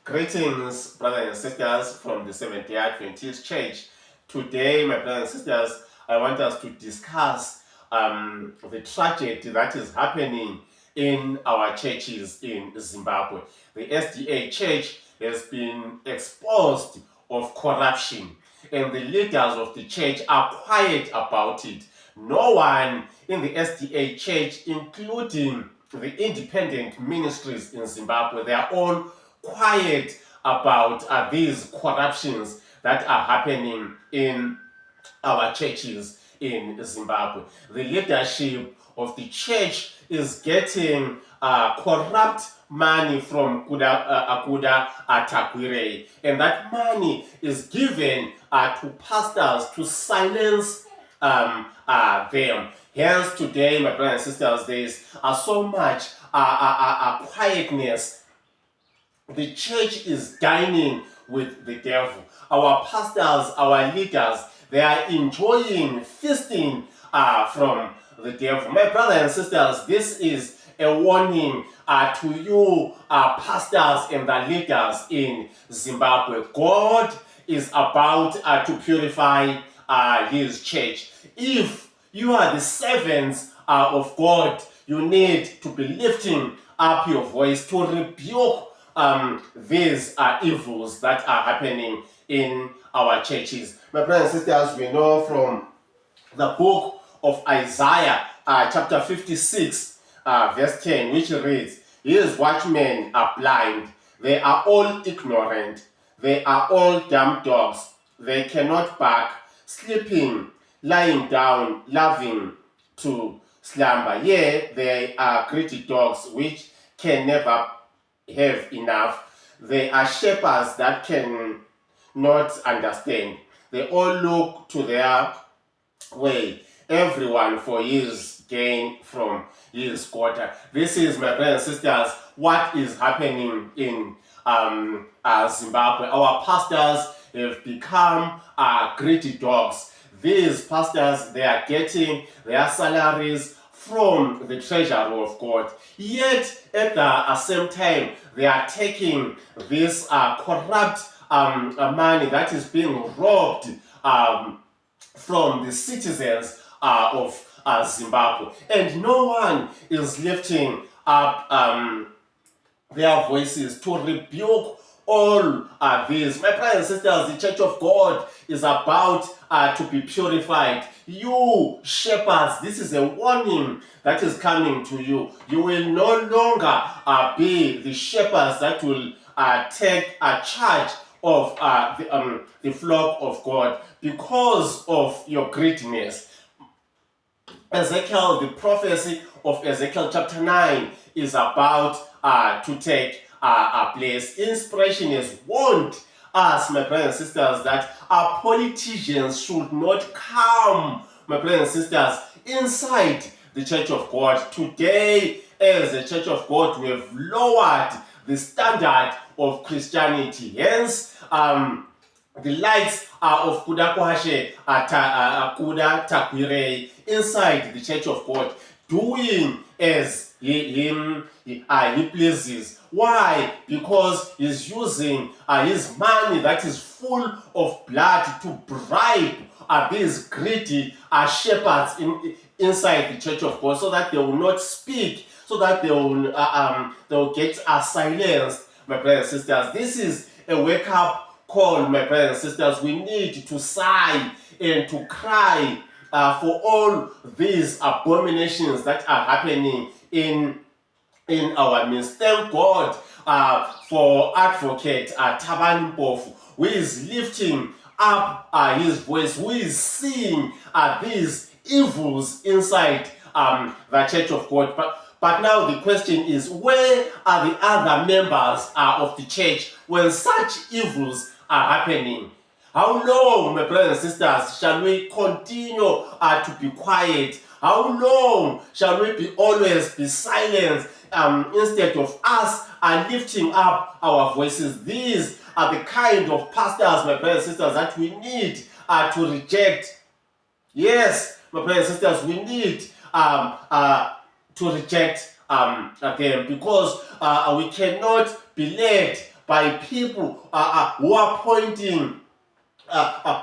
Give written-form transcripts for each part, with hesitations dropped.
Greetings, brothers and sisters from the Seventh-day Adventist Church. Today, my brothers and sisters, I want us to discuss the tragedy that is happening in our churches in Zimbabwe. The SDA church has been exposed of corruption, and the leaders of the church are quiet about it. No one in the SDA church, including the independent ministries in Zimbabwe, they are all quiet about these corruptions that are happening in our churches in Zimbabwe. The leadership of the church is getting corrupt money from Akuda Takwirei, and that money is given to pastors to silence them. Hence, today, my brothers and sisters, there is so much quietness. The church is dining with the devil. Our pastors, our leaders, they are enjoying feasting from the devil. My brothers and sisters, this is a warning to you pastors and the leaders in Zimbabwe. God is about to purify his church. If you are the servants of God, you need to be lifting up your voice to rebuke these evils that are happening in our churches. My brothers and sisters, we know from the book of Isaiah, chapter 56, verse 10, which reads, "His watchmen are blind, they are all ignorant, they are all dumb dogs, they cannot bark, sleeping, lying down, loving to slumber. Yea, they are greedy dogs which can never have enough. They are shepherds that can not understand. They all look to their way, everyone for his gain from his quarter." This is, my brothers and sisters, what is happening in Zimbabwe. Our pastors have become greedy dogs. These pastors, they are getting their salaries from the treasury of God. Yet, at the same time, they are taking this corrupt money that is being robbed from the citizens of Zimbabwe. And no one is lifting up their voices to rebuke all these. My brothers and sisters, the church of God is about to be purified. You shepherds, this is a warning that is coming to you. You will no longer be the shepherds that will take charge of the flock of God because of your greediness. Ezekiel, the prophecy of Ezekiel chapter 9 is about to take place. Inspiration has warned us, my brothers and sisters, that our politicians should not come, my brothers and sisters, inside the church of God. Today, as the church of God, we have lowered the standard of Christianity. Hence, the likes of Kuda Takwirei inside the church of God, doing as he pleases. Why? Because he's using his money that is full of blood to bribe these greedy shepherds inside the church of God, so that they will not speak, so that they will get silenced, my brothers and sisters. This is a wake-up call, my brothers and sisters. We need to sigh and to cry for all these abominations that are happening in our midst. Thank God for Advocate Tabani Mpofu, who is lifting up his voice, who is seeing these evils inside the church of God. But now the question is, where are the other members of the church when such evils are happening? How long, my brothers and sisters, shall we continue to be quiet? How long shall we always be silent instead of us lifting up our voices? These are the kind of pastors, my brothers and sisters, that we need to reject. Yes, my brothers and sisters, we need to reject them, because we cannot be led by people who are pointing,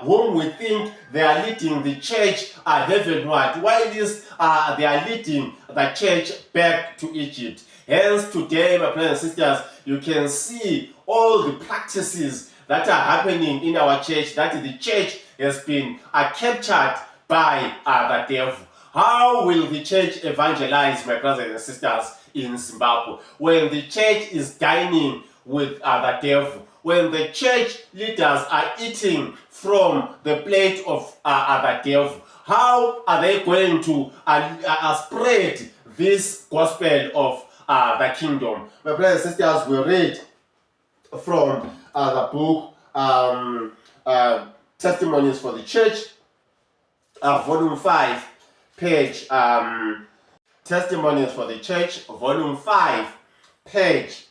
whom we think they are leading the church heavenward, while they are leading the church back to Egypt. Hence today, my brothers and sisters, you can see all the practices that are happening in our church, that the church has been captured by the devil. How will the church evangelize, my brothers and sisters, in Zimbabwe, when the church is dining with the devil, when the church leaders are eating from the plate of the devil? How are they going to spread this gospel of the kingdom? My brothers and sisters, we read from the book Testimonies for the Church, volume 5, page Testimonies for the Church, volume 5, page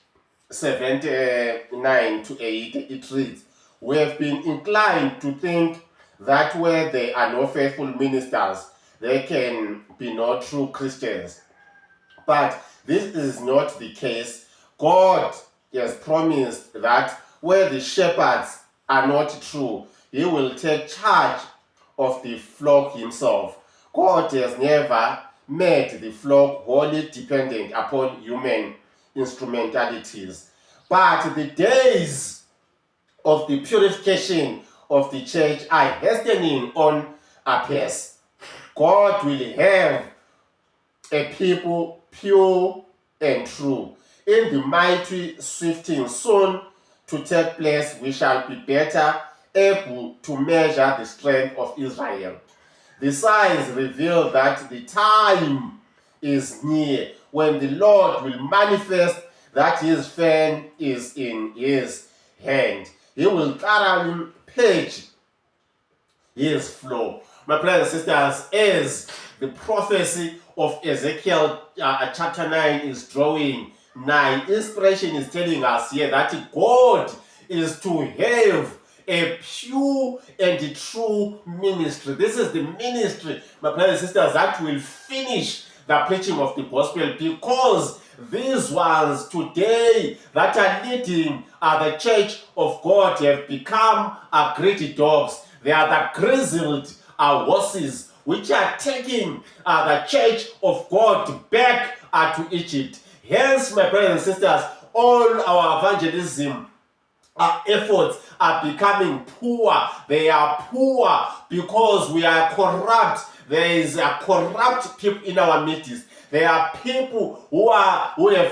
79 to 80. It reads, "We have been inclined to think that where there are no faithful ministers, there can be no true Christians. But this is not the case. God has promised that where the shepherds are not true, he will take charge of the flock himself. God has never made the flock wholly dependent upon human instrumentalities. But the days of the purification of the church are hastening on apace. God will have a people pure and true. In the mighty swifting soon to take place, we shall be better able to measure the strength of Israel. The signs reveal that the time is near when the Lord will manifest that his fan is in his hand. He will thoroughly purge his flow." My brothers and sisters, as the prophecy of Ezekiel chapter 9 is drawing nigh, inspiration is telling us here that God is to have a pure and true ministry. This is the ministry, my brothers and sisters, that will finish the preaching of the gospel, because these ones today that are leading the church of God have become greedy dogs. They are the grizzled horses which are taking the church of God back to Egypt. Hence, my brothers and sisters, all our evangelism efforts are becoming poor. They are poor because we are corrupt. There is a corrupt people in our midst. There are people who have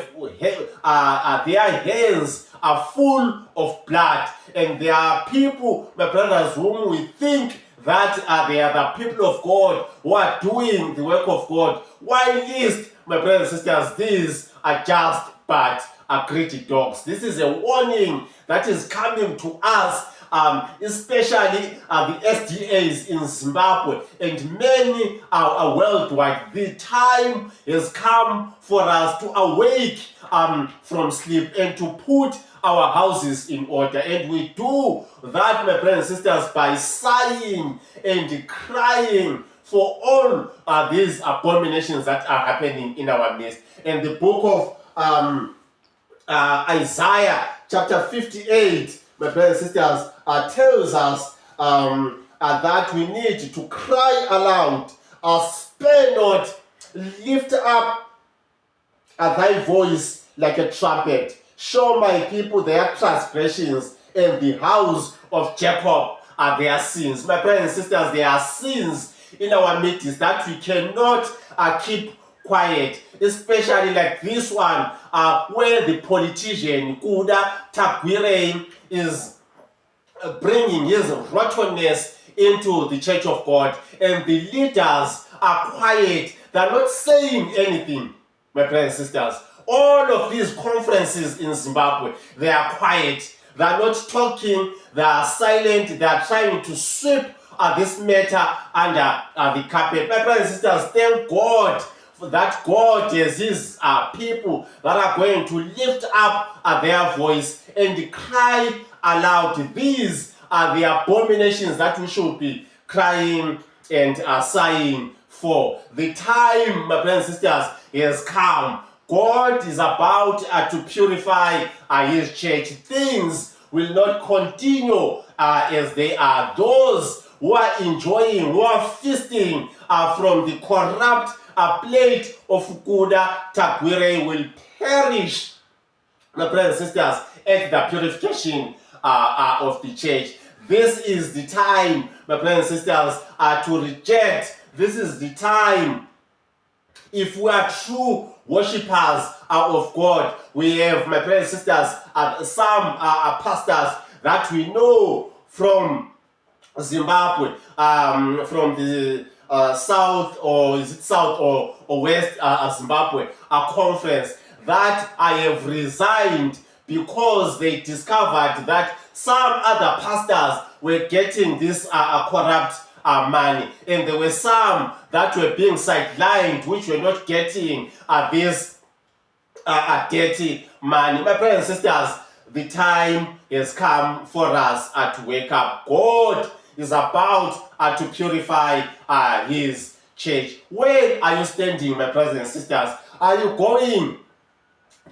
their hands are full of blood, and there are people, my brothers, whom we think that they are the people of God who are doing the work of God. While least, my brothers and sisters, these are just but greedy dogs. This is a warning that is coming to us, especially the SDAs in Zimbabwe and many are worldwide. The time has come for us to awake from sleep and to put our houses in order. And we do that, my brothers and sisters, by sighing and crying for all these abominations that are happening in our midst. And the book of Isaiah chapter 58, my brothers and sisters, tells us that we need to cry aloud, spare not, lift up thy voice like a trumpet. Show my people their transgressions, and the house of Jacob their sins. My brothers and sisters, there are sins in our midst that we cannot keep quiet, especially like this one, where the politician Kuda Tagwire is bringing his rottenness into the church of God, and the leaders are quiet. They're not saying anything, my brothers and sisters. All of these conferences in Zimbabwe, they are quiet. They are not talking. They are silent. They are trying to sweep this matter under the carpet. My brothers and sisters, thank God for that God has his people that are going to lift up their voice and cry aloud. These are the abominations that we should be crying and sighing for. The time, my brothers and sisters, has come. God is about to purify his church. Things will not continue as they are. Those who are enjoying, who are feasting from the corrupt plate of Kuda Tagwire will perish, my brothers and sisters, at the purification of the church. This is the time, my brothers and sisters, to reject. This is the time. If we are true worshippers of God, we have, my brothers and sisters, some pastors that we know from Zimbabwe, from the south, or is it south or west Zimbabwe conference, that I have resigned because they discovered that some other pastors were getting this corrupt money, and there were some that were being sidelined which were not getting this dirty money. My brothers and sisters, the time has come for us to wake up. God is about to purify his church. Where are you standing, my brothers and sisters? Are you going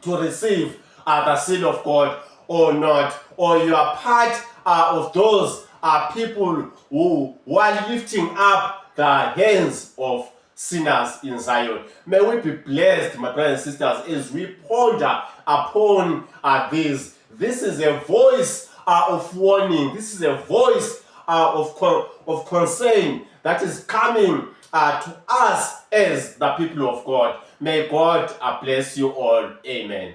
to receive the seal of God or not? Or you are part of those people who are lifting up the hands of sinners in Zion? May we be blessed, my brothers and sisters, as we ponder upon this. This is a voice of warning. This is a voice of concern that is coming to us as the people of God. May God bless you all. Amen.